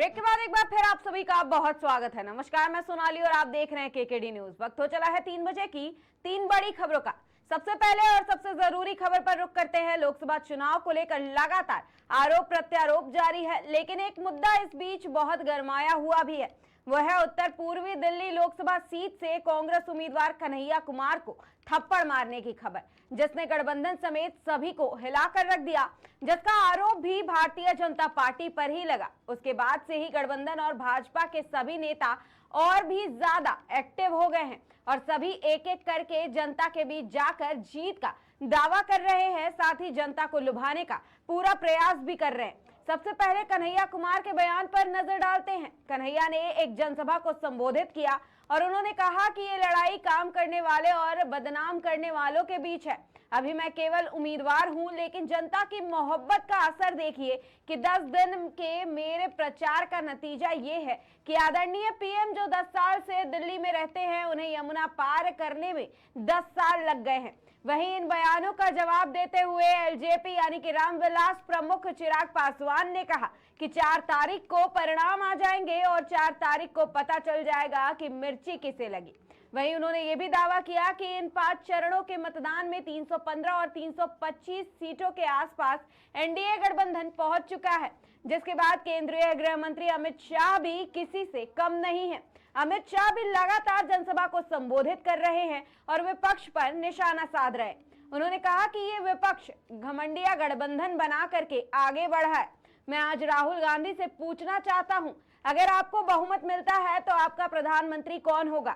Break के बाद एक बार फिर आप सभी का बहुत स्वागत है। नमस्कार, मैं सोनाली और आप देख रहे हैं केकेडी न्यूज। वक्त हो चला है 3 बजे की 3 बड़ी खबरों का। सबसे पहले और सबसे जरूरी खबर पर रुख करते हैं। लोकसभा चुनाव को लेकर लगातार आरोप प्रत्यारोप जारी है, लेकिन एक मुद्दा इस बीच बहुत गरमाया हुआ भी है। वह है उत्तर पूर्वी दिल्ली लोकसभा सीट से कांग्रेस उम्मीदवार कन्हैया कुमार को थप्पड़ मारने की खबर, जिसने गठबंधन समेत सभी को हिलाकर रख दिया, जिसका आरोप भी भारतीय जनता पार्टी पर ही लगा। उसके बाद से ही गठबंधन और भाजपा के सभी नेता और भी ज्यादा एक्टिव हो गए हैं और सभी एक एक करके जनता के बीच जाकर जीत का दावा कर रहे हैं, साथ ही जनता को लुभाने का पूरा प्रयास भी कर रहे हैं। सबसे पहले कन्हैया कुमार के बयान पर नजर डालते हैं। कन्हैया ने एक जनसभा को संबोधित किया और उन्होंने कहा कि ये लड़ाई काम करने वाले और बदनाम करने वालों के बीच है। अभी मैं केवल उम्मीदवार हूं, लेकिन जनता की मोहब्बत का असर देखिए कि 10 दिन के मेरे प्रचार का नतीजा ये है कि आदरणीय पीएम जो 10 साल से दिल्ली में रहते हैं, उन्हें यमुना पार करने में 10 साल लग गए हैं। वहीं इन बयानों का जवाब देते हुए एलजेपी यानी कि रामविलास प्रमुख चिराग पासवान ने कहा कि 4 तारीख को परिणाम आ जाएंगे और 4 तारीख को पता चल जाएगा कि मिर्ची किसे लगी। वहीं उन्होंने ये भी दावा किया कि इन 5 चरणों के मतदान में 315 और 325 सीटों के आसपास एनडीए गठबंधन पहुंच चुका है, जिसके बाद केंद्रीय गृह मंत्री अमित शाह भी किसी से कम नहीं है। अमित शाह भी लगातार जनसभा को संबोधित कर रहे हैं और विपक्ष पर निशाना साध रहे हैं। उन्होंने कहा कि ये विपक्ष घमंडिया गठबंधन बना करके आगे बढ़ा है। मैं आज राहुल गांधी से पूछना चाहता हूं, अगर आपको बहुमत मिलता है तो आपका प्रधानमंत्री कौन होगा?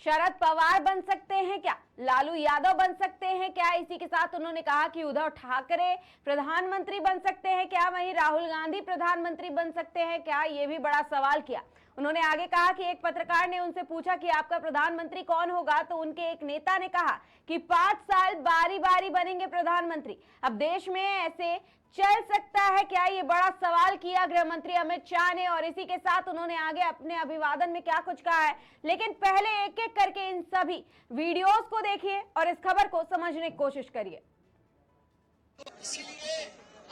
शरद पवार बन सकते हैं क्या? लालू यादव बन सकते हैं क्या? इसी के साथ उन्होंने कहा कि उद्धव ठाकरे प्रधानमंत्री बन सकते हैं क्या? वहीं राहुल गांधी प्रधानमंत्री बन सकते हैं क्या? ये भी बड़ा सवाल किया। उन्होंने आगे कहा कि एक पत्रकार ने उनसे पूछा कि आपका प्रधानमंत्री कौन होगा, तो उनके एक नेता ने कहा कि 5 साल बारी बारी बनेंगे प्रधानमंत्री। अब देश में ऐसे चल सकता है क्या? ये बड़ा सवाल किया गृह मंत्री अमित शाह ने और इसी के साथ उन्होंने आगे अपने अभिवादन में क्या कुछ कहा है। लेकिन पहले एक एक करके इन सभी वीडियोस को देखिए और इस खबर को समझने की कोशिश करिए। इसीलिए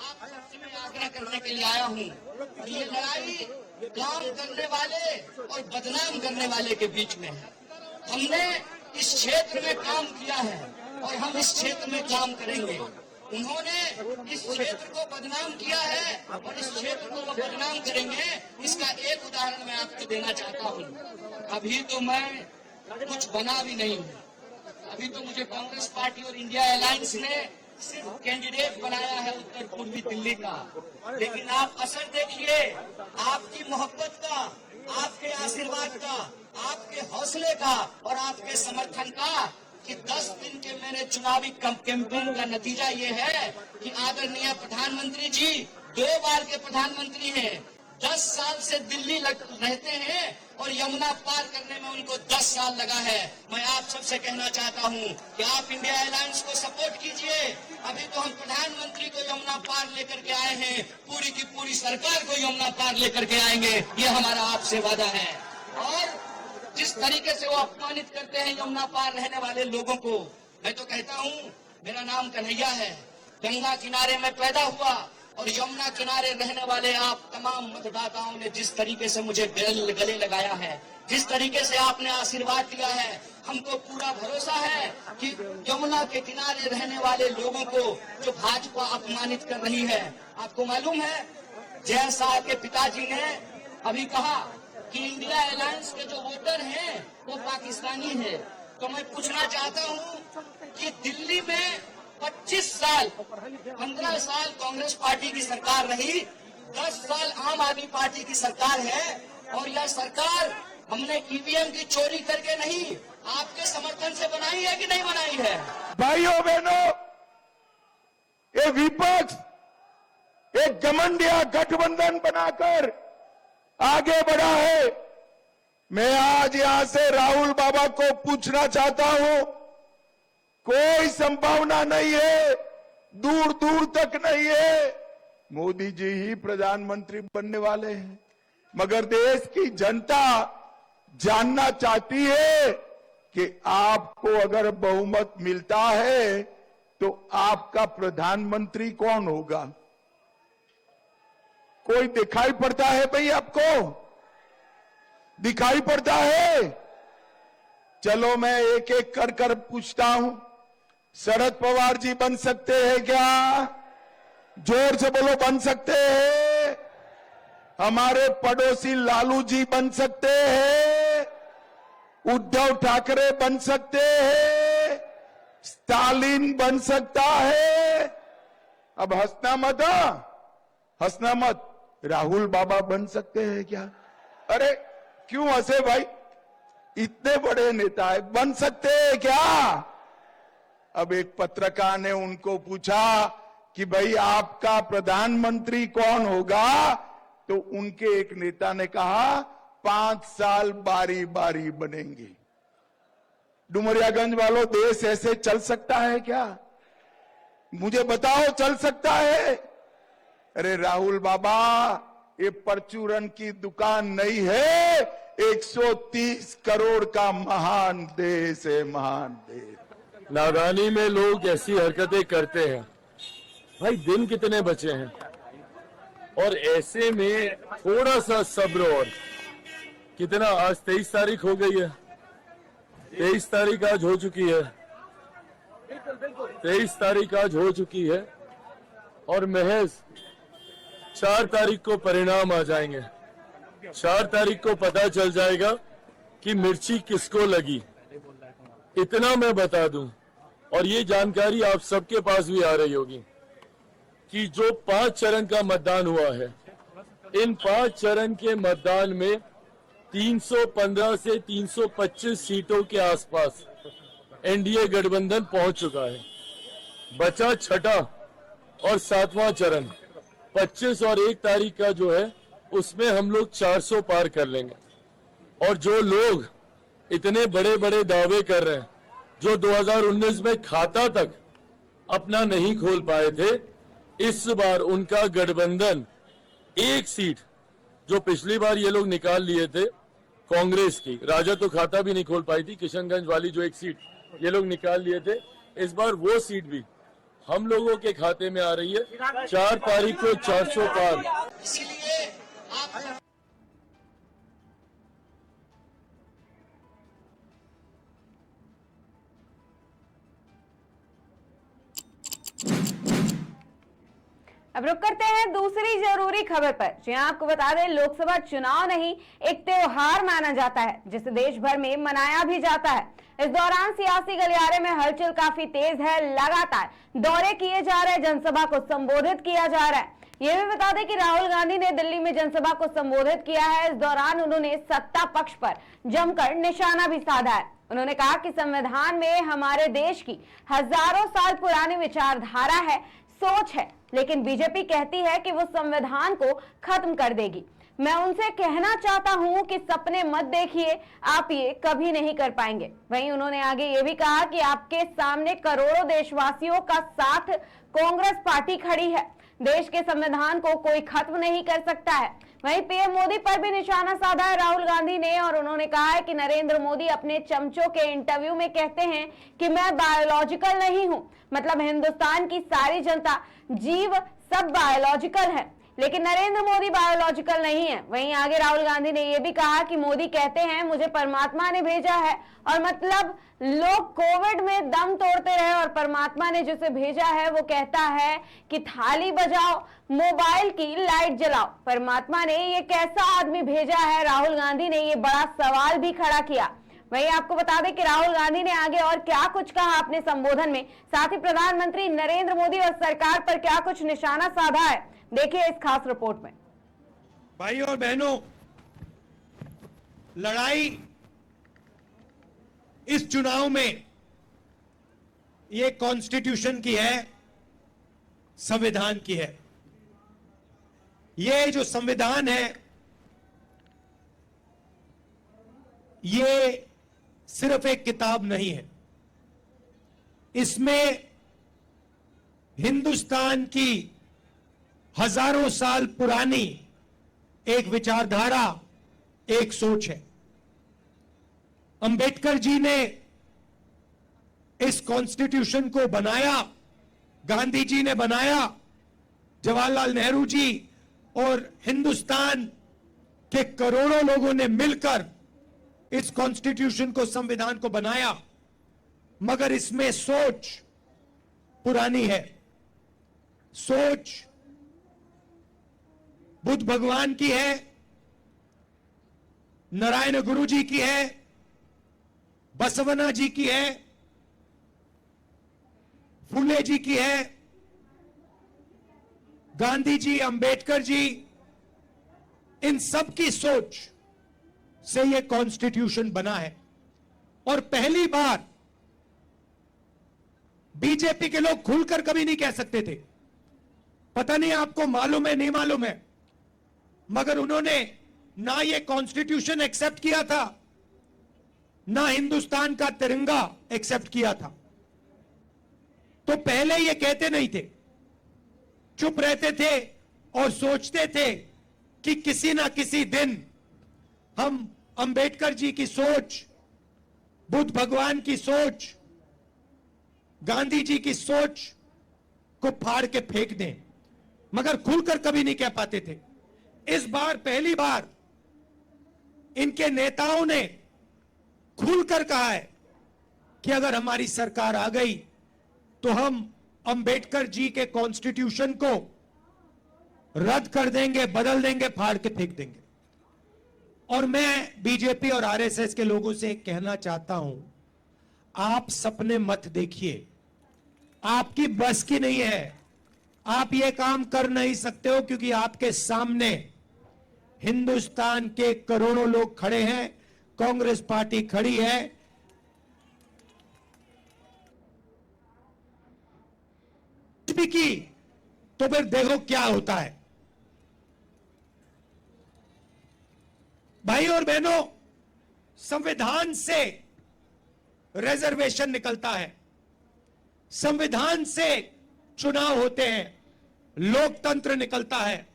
आप सबसे मैं आग्रह करने के लिए आया हूँ, ये लड़ाई काम करने वाले और बदनाम करने वाले के बीच में है। हमने इस क्षेत्र में काम किया है और हम इस क्षेत्र में काम करेंगे। उन्होंने इस क्षेत्र को बदनाम किया है और इस क्षेत्र को वो बदनाम करेंगे। इसका एक उदाहरण मैं आपको देना चाहता हूँ। अभी तो मैं कुछ बना भी नहीं हूँ, अभी तो मुझे कांग्रेस पार्टी और इंडिया अलायंस ने सिर्फ कैंडिडेट बनाया है उत्तर पूर्वी दिल्ली का। लेकिन आप असर देखिए आपकी मोहब्बत का, आपके आशीर्वाद का, आपके हौसले का और आपके समर्थन का कि 10 दिन के मेरे चुनावी कैंपेन का नतीजा ये है कि आदरणीय प्रधानमंत्री जी 2 बार के प्रधानमंत्री हैं, 10 साल से दिल्ली रहते हैं और यमुना पार करने में उनको 10 साल लगा है। मैं आप सबसे कहना चाहता हूं कि आप इंडिया अलायंस को सपोर्ट कीजिए। अभी तो हम प्रधानमंत्री को यमुना पार लेकर के आए हैं, पूरी की पूरी सरकार को यमुना पार लेकर के आएंगे, ये हमारा आपसे वादा है। और जिस तरीके से वो अपमानित करते हैं यमुना पार रहने वाले लोगों को, मैं तो कहता हूँ मेरा नाम कन्हैया है, गंगा किनारे में पैदा हुआ और यमुना किनारे रहने वाले आप तमाम मतदाताओं ने जिस तरीके से मुझे गले लगाया है, जिस तरीके से आपने आशीर्वाद दिया है, हमको पूरा भरोसा है कि यमुना के किनारे रहने वाले लोगों को जो भाजपा अपमानित कर रही है, आपको मालूम है जय शाह के पिताजी ने अभी कहा कि इंडिया अलायंस के जो वोटर हैं वो पाकिस्तानी है। तो मैं पूछना चाहता हूँ कि दिल्ली में 25 साल 15 साल कांग्रेस पार्टी की सरकार रही, 10 साल आम आदमी पार्टी की सरकार है और यह सरकार हमने ईवीएम की चोरी करके नहीं, आपके समर्थन से बनाई है कि नहीं बनाई है? भाइयों बहनों, ये विपक्ष एक घमंडिया गठबंधन बनाकर आगे बढ़ा है। मैं आज यहां से राहुल बाबा को पूछना चाहता हूं, कोई संभावना नहीं है, दूर दूर तक नहीं है, मोदी जी ही प्रधानमंत्री बनने वाले हैं। मगर देश की जनता जानना चाहती है कि आपको अगर बहुमत मिलता है तो आपका प्रधानमंत्री कौन होगा। कोई दिखाई पड़ता है भाई आपको? दिखाई पड़ता है? चलो मैं एक एक कर कर पूछता हूं। शरद पवार जी बन सकते हैं क्या? जोर से बोलो, बन सकते हैं? हमारे पड़ोसी लालू जी बन सकते हैं? उद्धव ठाकरे बन सकते हैं? स्टालिन बन सकता है? अब हंसना मत, हंसना मत। राहुल बाबा बन सकते हैं क्या? अरे क्यों हंसे भाई? इतने बड़े नेता है, बन सकते हैं क्या? अब एक पत्रकार ने उनको पूछा कि भाई आपका प्रधानमंत्री कौन होगा? तो उनके एक नेता ने कहा 5 साल बारी बारी बनेंगे। डुमरियागंज वालों, देश ऐसे चल सकता है क्या? मुझे बताओ, चल सकता है? अरे राहुल बाबा, ये परचूरन की दुकान नहीं है, 130 करोड़ का महान देश है, महान देश। नादानी में लोग ऐसी हरकतें करते हैं। भाई दिन कितने बचे हैं, और ऐसे में थोड़ा सा सब्र। और कितना, आज 23 तारीख हो गई है, 23 तारीख आज हो चुकी है, 23 तारीख आज हो चुकी है, और महज 4 तारीख को परिणाम आ जाएंगे। 4 तारीख को पता चल जाएगा कि मिर्ची किसको लगी। इतना मैं बता दूं, और ये जानकारी आप सबके पास भी आ रही होगी, कि जो 5 चरण का मतदान हुआ है, इन 5 चरण के मतदान में 315 से 325 सीटों के आसपास एनडीए गठबंधन पहुंच चुका है। बचा छठा और 7वां चरण 25 और 1 तारीख का जो है, उसमें हम लोग 400 पार कर लेंगे। और जो लोग इतने बड़े बड़े दावे कर रहे हैं, जो 2019 में खाता तक अपना नहीं खोल पाए थे, इस बार उनका गठबंधन 1 सीट, जो पिछली बार ये लोग निकाल लिए थे कांग्रेस की, राजा तो खाता भी नहीं खोल पाई थी, किशनगंज वाली जो 1 सीट ये लोग निकाल लिए थे, इस बार वो सीट भी हम लोगों के खाते में आ रही है। 4 तारीख को 400 पार। इसीलिए आप अब रुक करते हैं दूसरी जरूरी खबर पर। जी आपको बता दें, लोकसभा चुनाव नहीं, एक त्योहार माना जाता है, जिसे देश भर में मनाया भी जाता है। इस दौरान सियासी गलियारे में हलचल काफी तेज है। लगातार दौरे किए जा रहे, जनसभा को संबोधित किया जा रहा है। ये भी बता दें कि राहुल गांधी ने दिल्ली में जनसभा को संबोधित किया है। इस दौरान उन्होंने सत्ता पक्ष पर जमकर निशाना भी साधा है। उन्होंने कहा कि संविधान में हमारे देश की हजारों साल पुरानी विचारधारा है, सोच है, लेकिन बीजेपी कहती है कि वो संविधान को खत्म कर देगी। मैं उनसे कहना चाहता हूं कि सपने मत देखिए, आप ये कभी नहीं कर पाएंगे। वहीं उन्होंने आगे ये भी कहा कि आपके सामने करोड़ों देशवासियों का साथ कांग्रेस पार्टी खड़ी है। देश के संविधान को कोई खत्म नहीं कर सकता है। वहीं पीएम मोदी पर भी निशाना साधा है राहुल गांधी ने, और उन्होंने कहा है कि नरेंद्र मोदी अपने चमचों के इंटरव्यू में कहते हैं कि मैं बायोलॉजिकल नहीं हूं, मतलब हिंदुस्तान की सारी जनता, जीव सब बायोलॉजिकल है, लेकिन नरेंद्र मोदी बायोलॉजिकल नहीं है। वहीं आगे राहुल गांधी ने यह भी कहा कि मोदी कहते हैं मुझे परमात्मा ने भेजा है, और मतलब लोग कोविड में दम तोड़ते रहे और परमात्मा ने जिसे भेजा है वो कहता है कि थाली बजाओ, मोबाइल की लाइट जलाओ। परमात्मा ने ये कैसा आदमी भेजा है? राहुल गांधी ने ये बड़ा सवाल भी खड़ा किया। वहीं आपको बता दें कि राहुल गांधी ने आगे और क्या कुछ कहा अपने संबोधन में, साथ ही प्रधानमंत्री नरेंद्र मोदी और सरकार पर क्या कुछ निशाना साधा है, देखिए इस खास रिपोर्ट में। भाइयों और बहनों, लड़ाई इस चुनाव में ये कॉन्स्टिट्यूशन की है, संविधान की है। ये जो संविधान है, ये सिर्फ एक किताब नहीं है। इसमें हिंदुस्तान की हजारों साल पुरानी एक विचारधारा, एक सोच है। अंबेडकर जी ने इस कॉन्स्टिट्यूशन को बनाया, गांधी जी ने बनाया, जवाहरलाल नेहरू जी और हिंदुस्तान के करोड़ों लोगों ने मिलकर इस कॉन्स्टिट्यूशन को, संविधान को बनाया, मगर इसमें सोच पुरानी है। सोच बुद्ध भगवान की है, नारायण गुरु जी की है, बसवना जी की है, फूले जी की है, गांधी जी, अंबेडकर जी, इन सब की सोच से यह कॉन्स्टिट्यूशन बना है। और पहली बार बीजेपी के लोग खुलकर कभी नहीं कह सकते थे, पता नहीं आपको मालूम है नहीं मालूम है, मगर उन्होंने ना ये कॉन्स्टिट्यूशन एक्सेप्ट किया था, ना हिंदुस्तान का तिरंगा एक्सेप्ट किया था। तो पहले ये कहते नहीं थे, चुप रहते थे और सोचते थे कि किसी ना किसी दिन हम अंबेडकर जी की सोच, बुद्ध भगवान की सोच, गांधी जी की सोच को फाड़ के फेंक दें, मगर खुलकर कभी नहीं कह पाते थे। इस बार पहली बार इनके नेताओं ने खुलकर कहा है कि अगर हमारी सरकार आ गई तो हम अंबेडकर जी के कॉन्स्टिट्यूशन को रद्द कर देंगे, बदल देंगे, फाड़ के फेंक देंगे। और मैं बीजेपी और आरएसएस के लोगों से कहना चाहता हूं, आप सपने मत देखिए, आपकी बस की नहीं है, आप ये काम कर नहीं सकते हो, क्योंकि आपके सामने हिंदुस्तान के करोड़ों लोग खड़े हैं, कांग्रेस पार्टी खड़ी है। कुछ भी की तो फिर देखो क्या होता है। भाई और बहनों, संविधान से रिजर्वेशन निकलता है, संविधान से चुनाव होते हैं, लोकतंत्र निकलता है,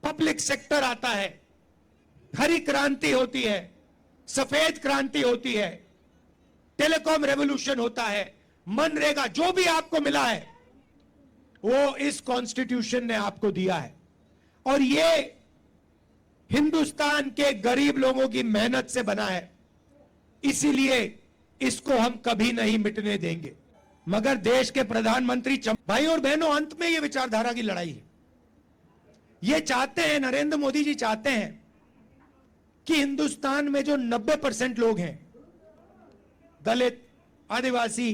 पब्लिक सेक्टर आता है, हरी क्रांति होती है, सफेद क्रांति होती है, टेलीकॉम रेवोल्यूशन होता है, मनरेगा, जो भी आपको मिला है वो इस कॉन्स्टिट्यूशन ने आपको दिया है। और ये हिंदुस्तान के गरीब लोगों की मेहनत से बना है, इसीलिए इसको हम कभी नहीं मिटने देंगे। मगर देश के प्रधानमंत्री, भाई और बहनों, अंत में ये विचारधारा की लड़ाई है। ये चाहते हैं, नरेंद्र मोदी जी चाहते हैं कि हिंदुस्तान में जो 90% लोग हैं, दलित, आदिवासी,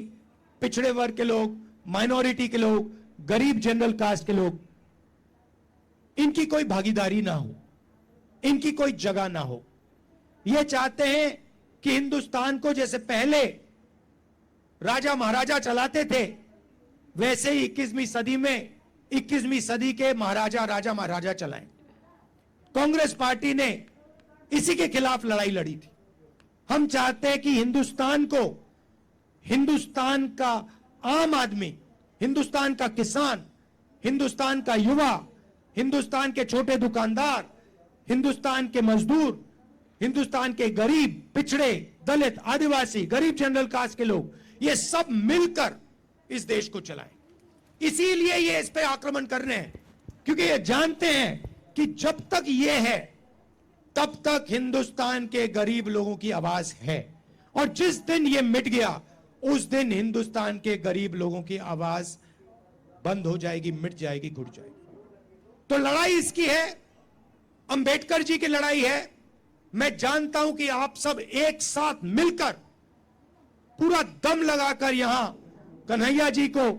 पिछड़े वर्ग के लोग, माइनॉरिटी के लोग, गरीब जनरल कास्ट के लोग, इनकी कोई भागीदारी ना हो, इनकी कोई जगह ना हो। ये चाहते हैं कि हिंदुस्तान को जैसे पहले राजा महाराजा चलाते थे, वैसे ही 21वीं सदी में 21वीं सदी के महाराजा, राजा महाराजा चलाएं। कांग्रेस पार्टी ने इसी के खिलाफ लड़ाई लड़ी थी। हम चाहते हैं कि हिंदुस्तान को, हिंदुस्तान का आम आदमी, हिंदुस्तान का किसान, हिंदुस्तान का युवा, हिंदुस्तान के छोटे दुकानदार, हिंदुस्तान के मजदूर, हिंदुस्तान के गरीब, पिछड़े, दलित, आदिवासी, गरीब जनरल कास्ट के लोग, ये सब मिलकर इस देश को चलाएं। इसीलिए ये इस पे आक्रमण कर रहे हैं, क्योंकि ये जानते हैं कि जब तक ये है तब तक हिंदुस्तान के गरीब लोगों की आवाज है, और जिस दिन ये मिट गया उस दिन हिंदुस्तान के गरीब लोगों की आवाज बंद हो जाएगी, मिट जाएगी, घुट जाएगी। तो लड़ाई इसकी है, अंबेडकर जी की लड़ाई है। मैं जानता हूं कि आप सब एक साथ मिलकर पूरा दम लगाकर यहां कन्हैया जी को,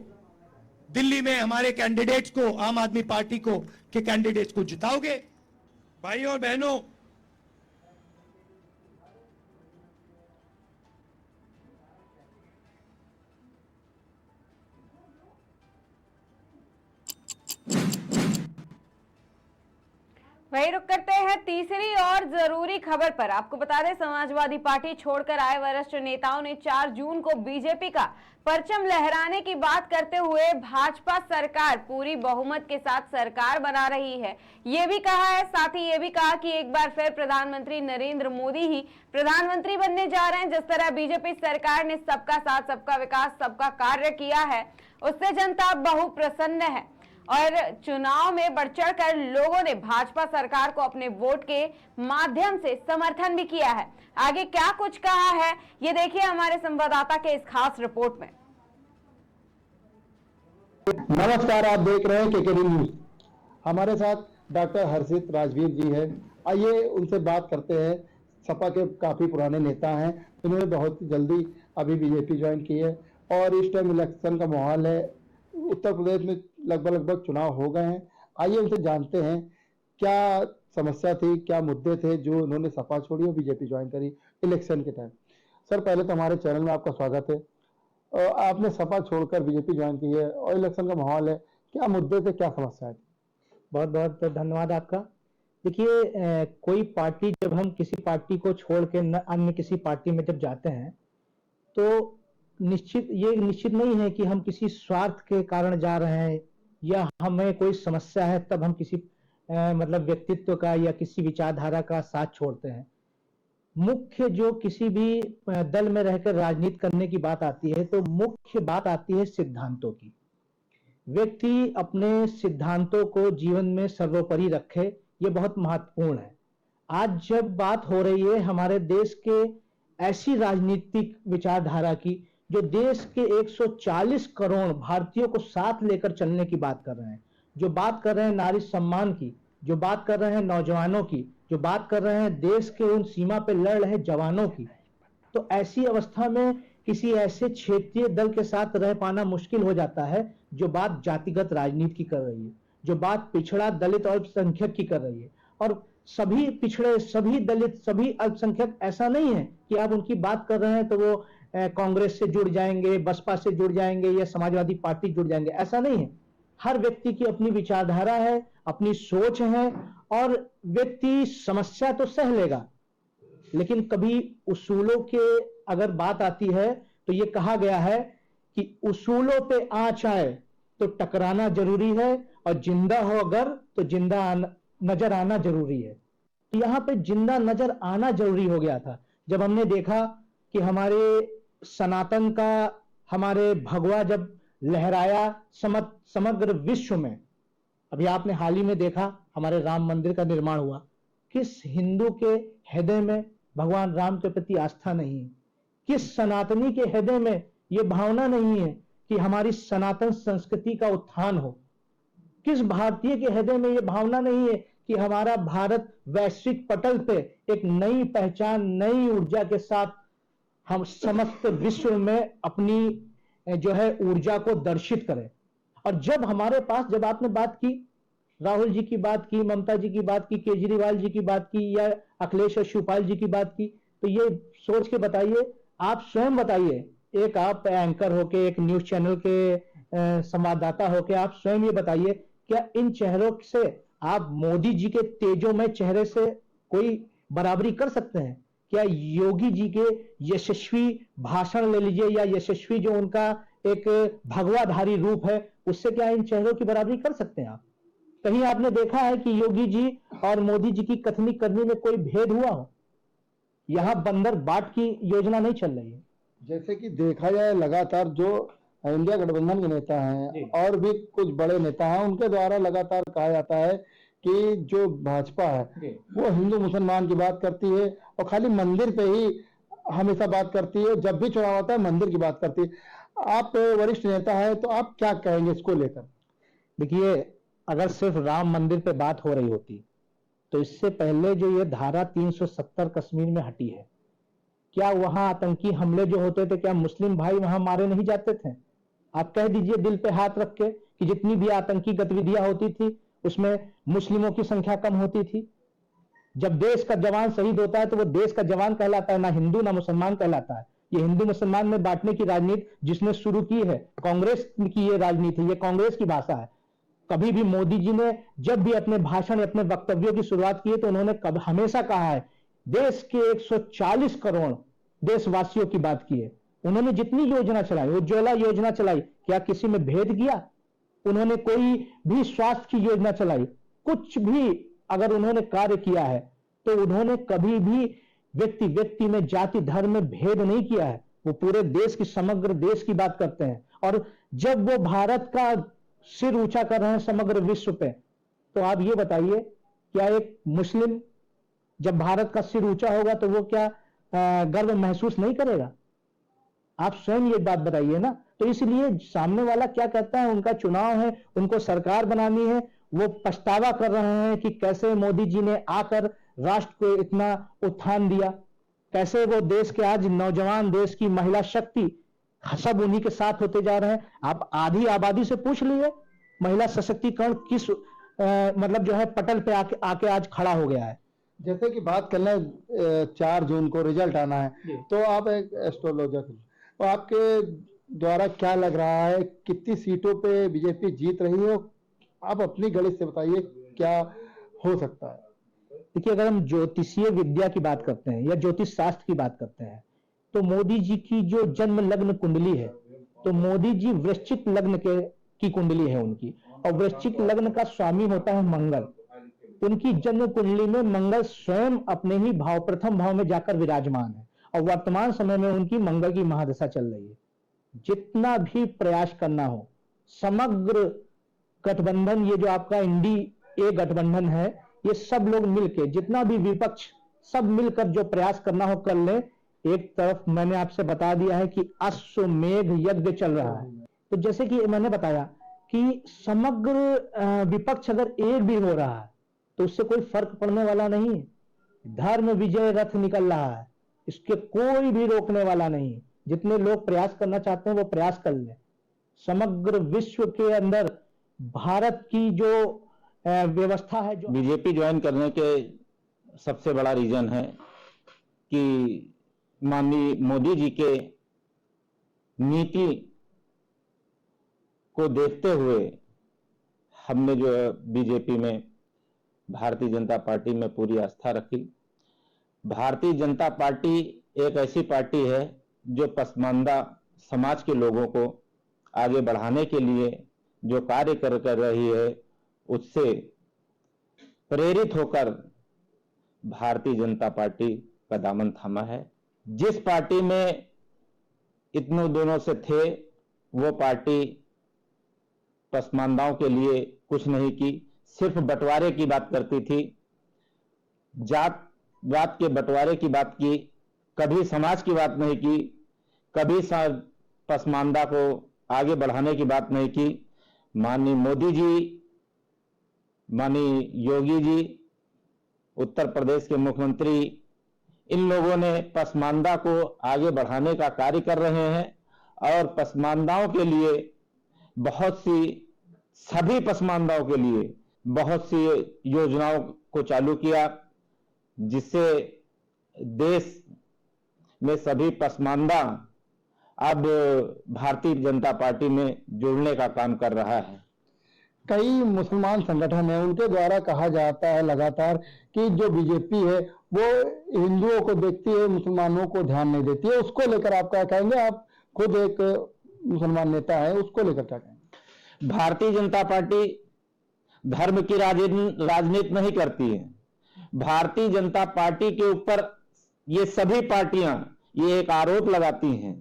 दिल्ली में हमारे कैंडिडेट्स को, आम आदमी पार्टी को के कैंडिडेट्स को जिताओगे। भाइयों और बहनों, वही रुक करते हैं तीसरी और जरूरी खबर पर। आपको बता दें, समाजवादी पार्टी छोड़कर आए वरिष्ठ नेताओं ने 4 जून को बीजेपी का परचम लहराने की बात करते हुए भाजपा सरकार पूरी बहुमत के साथ सरकार बना रही है, ये भी कहा है। साथ ही ये भी कहा कि एक बार फिर प्रधानमंत्री नरेंद्र मोदी ही प्रधानमंत्री बनने जा रहे हैं। जिस तरह बीजेपी सरकार ने सबका साथ, सबका विकास, सबका कार्य किया है, उससे जनता बहु प्रसन्न है। और चुनाव में बढ़ चढ़ कर लोगों ने भाजपा सरकार को अपने वोट के माध्यम से समर्थन भी किया है। आगे क्या कुछ कहा है ये देखिए हमारे संवाददाता के इस खास रिपोर्ट में। नमस्कार, आप देख रहे हैं केकेडी न्यूज। हमारे साथ डॉक्टर हर्षित राजवीर जी है। आइए उनसे बात करते हैं। सपा के काफी पुराने नेता हैं, इन्होंने बहुत जल्दी अभी बीजेपी ज्वाइन की है और इस टाइम इलेक्शन का माहौल है। उत्तर प्रदेश में लगभग चुनाव हो गए हैं। आइए उनसे जानते हैं क्या समस्या थी, क्या मुद्दे थे जो उन्होंने सपा छोड़ी और बीजेपी ज्वाइन करी इलेक्शन के टाइम। सर, पहले तो हमारे चैनल में आपका स्वागत है। आपने सपा छोड़कर बीजेपी ज्वाइन की है और इलेक्शन का माहौल है, क्या मुद्दे थे, क्या समस्या थी? बहुत बहुत धन्यवाद आपका। देखिए, कोई पार्टी, जब हम किसी पार्टी को छोड़ के अन्य किसी पार्टी में जब जाते हैं तो ये निश्चित नहीं है कि हम किसी स्वार्थ के कारण जा रहे हैं या हमें कोई समस्या है तब हम किसी मतलब व्यक्तित्व का या किसी विचारधारा का साथ छोड़ते हैं। मुख्य जो किसी भी दल में रहकर राजनीति करने की बात आती है तो मुख्य बात आती है सिद्धांतों की। व्यक्ति अपने सिद्धांतों को जीवन में सर्वोपरि रखे, ये बहुत महत्वपूर्ण है। आज जब बात हो रही है हमारे देश के ऐसी राजनीतिक विचारधारा की जो देश के 140 करोड़ भारतीयों को साथ लेकर चलने की बात कर रहे हैं, जो बात कर रहे हैं नारी सम्मान की, जो बात कर रहे हैं नौजवानों की, जो बात कर रहे हैं देश के उन सीमा पे लड़ रहे जवानों की, तो ऐसी अवस्था में किसी ऐसे क्षेत्रीय दल के साथ रह पाना मुश्किल हो जाता है जो बात जातिगत राजनीति की कर रही है, जो बात पिछड़ा, दलित और अल्पसंख्यक की कर रही है। और सभी पिछड़े, सभी दलित, सभी अल्पसंख्यक, ऐसा नहीं है कि आप उनकी बात कर रहे हैं तो वो कांग्रेस से जुड़ जाएंगे, बसपा से जुड़ जाएंगे या समाजवादी पार्टी जुड़ जाएंगे, ऐसा नहीं है। हर व्यक्ति की अपनी विचारधारा है, अपनी सोच है और व्यक्ति समस्या तो सह लेगा, लेकिन कभी उसूलों के अगर बात आती है तो ये कहा गया है कि उसूलों पे आंच आए तो टकराना जरूरी है और जिंदा हो अगर तो जिंदा नजर आना जरूरी है। यहाँ पे जिंदा नजर आना जरूरी हो गया था जब हमने देखा कि हमारे सनातन का, हमारे भगवा जब लहराया समग्र विश्व में। अभी आपने हाल ही में देखा हमारे राम मंदिर का निर्माण हुआ। किस हिंदू के हृदय में भगवान राम के प्रति आस्था नहीं है? किस सनातनी के हृदय में यह भावना नहीं है कि हमारी सनातन संस्कृति का उत्थान हो? किस भारतीय के हृदय में यह भावना नहीं है कि हमारा भारत वैश्विक पटल पे एक नई पहचान, नई ऊर्जा के साथ हम समस्त विश्व में अपनी जो है ऊर्जा को दर्शित करें? और जब हमारे पास, जब आपने बात की, राहुल जी की बात की, ममता जी की बात की, केजरीवाल जी की बात की या अखिलेश और शिवपाल जी की बात की, तो ये सोच के बताइए, आप स्वयं बताइए, एक आप एंकर होके, एक न्यूज चैनल के संवाददाता होके आप स्वयं ये बताइए, क्या इन चेहरों से आप मोदी जी के तेजोमय चेहरे से कोई बराबरी कर सकते हैं? क्या योगी जी के यशस्वी भाषण ले लीजिए या यशस्वी जो उनका एक भगवाधारी रूप है, उससे क्या इन चेहरों की बराबरी कर सकते हैं आप? कहीं आपने देखा है कि योगी जी और मोदी जी की कथनी करनी में कोई भेद हुआ हो? यहां बंदर बाट की योजना नहीं चल रही है। जैसे कि देखा जाए, लगातार जो इंडिया गठबंधन के नेता हैं और भी कुछ बड़े नेता हैं, उनके द्वारा लगातार कहा जाता है कि जो भाजपा है वो हिंदू मुसलमान की बात करती है और खाली मंदिर पे ही हमेशा बात करती है, जब भी चुनाव होता है मंदिर की बात करती है। आप वरिष्ठ नेता है तो आप क्या कहेंगे इसको लेकर? देखिए, अगर सिर्फ राम मंदिर पे बात हो रही होती तो इससे पहले जो ये धारा 370 कश्मीर में हटी है, क्या वहां आतंकी हमले जो होते थे, क्या मुस्लिम भाई वहां मारे नहीं जाते थे? आप कह दीजिए दिल पे हाथ रख के कि जितनी भी आतंकी गतिविधियां होती थी उसमें मुस्लिमों की संख्या कम होती थी। जब देश का जवान शहीद होता है तो वो देश का जवान कहलाता है, ना हिंदू ना मुसलमान कहलाता है। ये हिंदू मुसलमान में बांटने की राजनीति जिसने शुरू की है, कांग्रेस की ये राजनीति, ये कांग्रेस की भाषा है। कभी भी मोदी जी ने जब भी अपने भाषण, अपने वक्तव्यों की शुरुआत की है तो उन्होंने हमेशा कहा है देश के 140 करोड़ देशवासियों की बात की है। उन्होंने जितनी योजना चलाई, उज्ज्वला योजना चलाई, क्या किसी में भेद किया? उन्होंने कोई भी स्वास्थ्य की योजना चलाई, कुछ भी अगर उन्होंने कार्य किया है तो उन्होंने कभी भी व्यक्ति व्यक्ति में, जाति धर्म में भेद नहीं किया है। वो पूरे देश की, समग्र देश की बात करते हैं। और जब वो भारत का सिर ऊंचा कर रहे हैं समग्र विश्व पे, तो आप ये बताइए, क्या एक मुस्लिम जब भारत का सिर ऊंचा होगा तो वो क्या गर्व महसूस नहीं करेगा? आप स्वयं ये बात बताइए ना। तो इसलिए सामने वाला क्या कहता है, उनका चुनाव है, उनको सरकार बनानी है, वो पछतावा कर रहे हैं कि कैसे मोदी जी ने आकर राष्ट्र को इतना उत्थान दिया, कैसे वो देश के आज नौजवान, देश की महिला शक्ति सब उन्हीं के साथ होते जा रहे हैं। आप आधी आबादी से पूछ लीजिए, महिला सशक्तिकरण किस मतलब जो है पटल पे आके आज खड़ा हो गया है। जैसे कि बात कर लें 4 जून को रिजल्ट आना है, तो आप एक एस्ट्रोलॉजर, तो आपके द्वारा क्या लग रहा है, कितनी सीटों पे बीजेपी जीत रही है? आप अपनी गणित से बताइए क्या हो सकता है। देखिए, अगर हम ज्योतिषीय विद्या की बात करते हैं या ज्योतिष शास्त्र की बात करते हैं, तो मोदी जी की जो जन्म लग्न कुंडली है, तो मोदी जी वृश्चिक लग्न की कुंडली है उनकी, और वृश्चिक लग्न का स्वामी होता है मंगल। उनकी जन्म कुंडली में मंगल स्वयं अपने ही प्रथम भाव में जाकर विराजमान है, और वर्तमान समय में उनकी मंगल की महादशा चल रही है। जितना भी प्रयास करना हो, समग्र गठबंधन, ये जो आपका NDA गठबंधन है, ये सब लोग मिलकर, जितना भी विपक्ष, सब मिलकर जो प्रयास करना हो कर ले। एक तरफ मैंने आपसे बता दिया है कि अश्वमेध यज्ञ चल रहा है, तो जैसे कि मैंने बताया कि समग्र विपक्ष अगर एक भी हो रहा है तो उससे कोई फर्क पड़ने वाला नहीं है। धर्म विजय रथ निकल रहा है, इसके कोई भी रोकने वाला नहीं। जितने लोग प्रयास करना चाहते हैं वो प्रयास कर लें। समग्र विश्व के अंदर भारत की जो व्यवस्था है, जो बीजेपी ज्वाइन करने के सबसे बड़ा रीजन है कि माननीय मोदी जी के नीति को देखते हुए हमने जो है बीजेपी में, भारतीय जनता पार्टी में पूरी आस्था रखी। भारतीय जनता पार्टी एक ऐसी पार्टी है जो पसमानदा समाज के लोगों को आगे बढ़ाने के लिए जो कार्य कर रही है, उससे प्रेरित होकर भारतीय जनता पार्टी का दामन थामा है। जिस पार्टी में इतने दिनों से थे, वो पार्टी पसमानदाओं के लिए कुछ नहीं की, सिर्फ बंटवारे की बात करती थी, जात वाद के बंटवारे की बात की, कभी समाज की बात नहीं की, कभी पसमानदा को आगे बढ़ाने की बात नहीं की। माननीय मोदी जी, माननीय योगी जी, उत्तर प्रदेश के मुख्यमंत्री, इन लोगों ने पसमानदा को आगे बढ़ाने का कार्य कर रहे हैं और पसमानदाओं के लिए बहुत सी, सभी पसमानदाओं के लिए बहुत सी योजनाओं को चालू किया, जिससे देश में सभी पसमानदा अब भारतीय जनता पार्टी में जुड़ने का काम कर रहा है। कई मुसलमान संगठन है, उनके द्वारा कहा जाता है लगातार कि जो बीजेपी है वो हिंदुओं को देखती है, मुसलमानों को ध्यान नहीं देती है। उसको लेकर आप क्या कहेंगे? आप खुद एक मुसलमान नेता है, उसको लेकर क्या कहेंगे? भारतीय जनता पार्टी धर्म की राजनीति नहीं करती है। भारतीय जनता पार्टी के ऊपर ये सभी पार्टियां ये एक आरोप लगाती हैं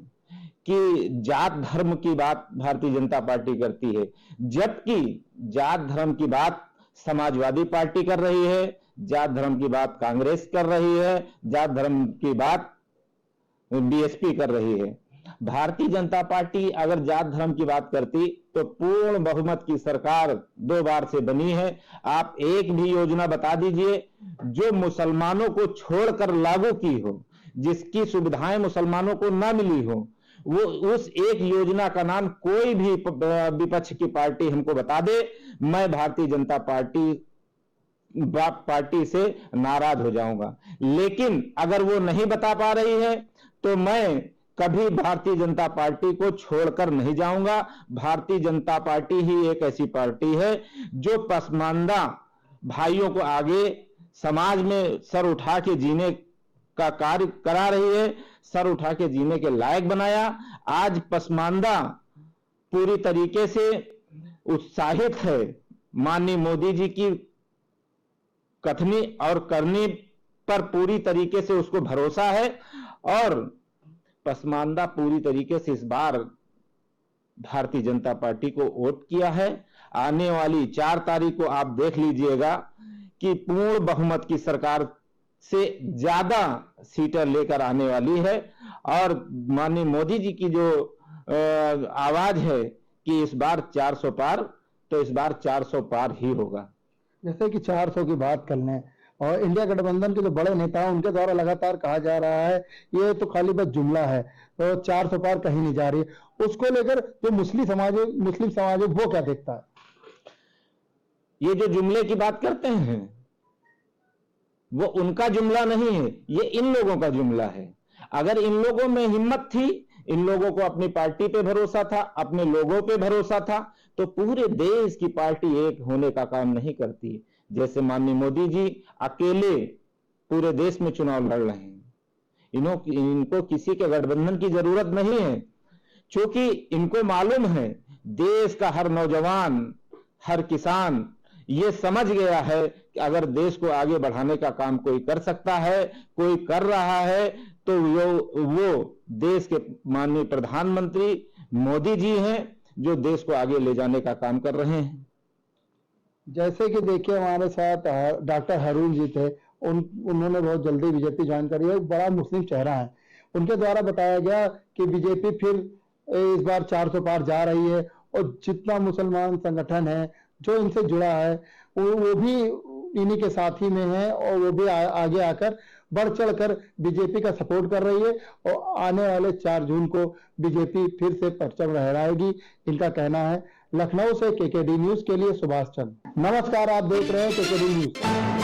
कि जात धर्म की बात भारतीय जनता पार्टी करती है, जबकि जात धर्म की बात समाजवादी पार्टी कर रही है, जात धर्म की बात कांग्रेस कर रही है, जात धर्म की बात BSP कर रही है। भारतीय जनता पार्टी अगर जात धर्म की बात करती तो पूर्ण बहुमत की सरकार 2 बार से बनी है। आप एक भी योजना बता दीजिए जो मुसलमानों को छोड़कर लागू की हो, जिसकी सुविधाएं मुसलमानों को ना मिली हो, वो उस एक योजना का नाम कोई भी विपक्ष की पार्टी हमको बता दे, मैं भारतीय जनता पार्टी से नाराज हो जाऊंगा। लेकिन अगर वो नहीं बता पा रही है तो मैं कभी भारतीय जनता पार्टी को छोड़कर नहीं जाऊंगा। भारतीय जनता पार्टी ही एक ऐसी पार्टी है जो पसमानदा भाइयों को आगे समाज में सर उठा के जीने का कार्य करा रही है, सर उठा के जीने के लायक बनाया। आज पसमानदा पूरी तरीके से उत्साहित है माननीय मोदी जी की कथनी और करनी पर, पूरी तरीके से उसको भरोसा है और पसमानदा पूरी तरीके से इस बार भारतीय जनता पार्टी को वोट किया है आने वाली 4 तारीख को आप देख लीजिएगा कि पूर्ण बहुमत की सरकार से ज्यादा सीटें लेकर आने वाली है। और माननीय मोदी जी की जो आवाज है कि इस बार 400 पार, तो इस बार 400 पार ही होगा। जैसे कि 400 की बात कर लें, और इंडिया गठबंधन के जो बड़े नेता हैं उनके द्वारा लगातार कहा जा रहा है ये तो खाली बस जुमला है, तो 400 पार कहीं नहीं जा रही है। उसको लेकर जो मुस्लिम समाज है वो क्या देखता है? ये जो जुमले की बात करते हैं वो उनका जुमला नहीं है, ये इन लोगों का जुमला है। अगर इन लोगों में हिम्मत थी, इन लोगों को अपनी पार्टी पे भरोसा था, अपने लोगों पे भरोसा था, तो पूरे देश की पार्टी एक होने का काम नहीं करती। जैसे माननीय मोदी जी अकेले पूरे देश में चुनाव लड़ रहे हैं, इनको किसी के गठबंधन की जरूरत नहीं है, क्योंकि इनको मालूम है देश का हर नौजवान, हर किसान ये समझ गया है कि अगर देश को आगे बढ़ाने का काम कोई कर सकता है, कोई कर रहा है, तो वो देश के माननीय प्रधानमंत्री मोदी जी हैं जो देश को आगे ले जाने का काम कर रहे हैं। जैसे कि देखिए हमारे साथ डॉक्टर हरून जी थे, उन्होंने बहुत जल्दी बीजेपी ज्वाइन करी है, एक बड़ा मुस्लिम चेहरा है। उनके द्वारा बताया गया कि बीजेपी फिर इस बार 400 पार जा रही है, और जितना मुसलमान संगठन है जो इनसे जुड़ा है वो भी इन्हीं के साथी में है, और वो भी आगे आकर बढ़ चढ़कर बीजेपी का सपोर्ट कर रही है, और आने वाले 4 जून को बीजेपी फिर से परचम लहराएगी, इनका कहना है। लखनऊ से केकेडी न्यूज के लिए सुभाष चंद्र। नमस्कार, आप देख रहे हैं केकेडी न्यूज।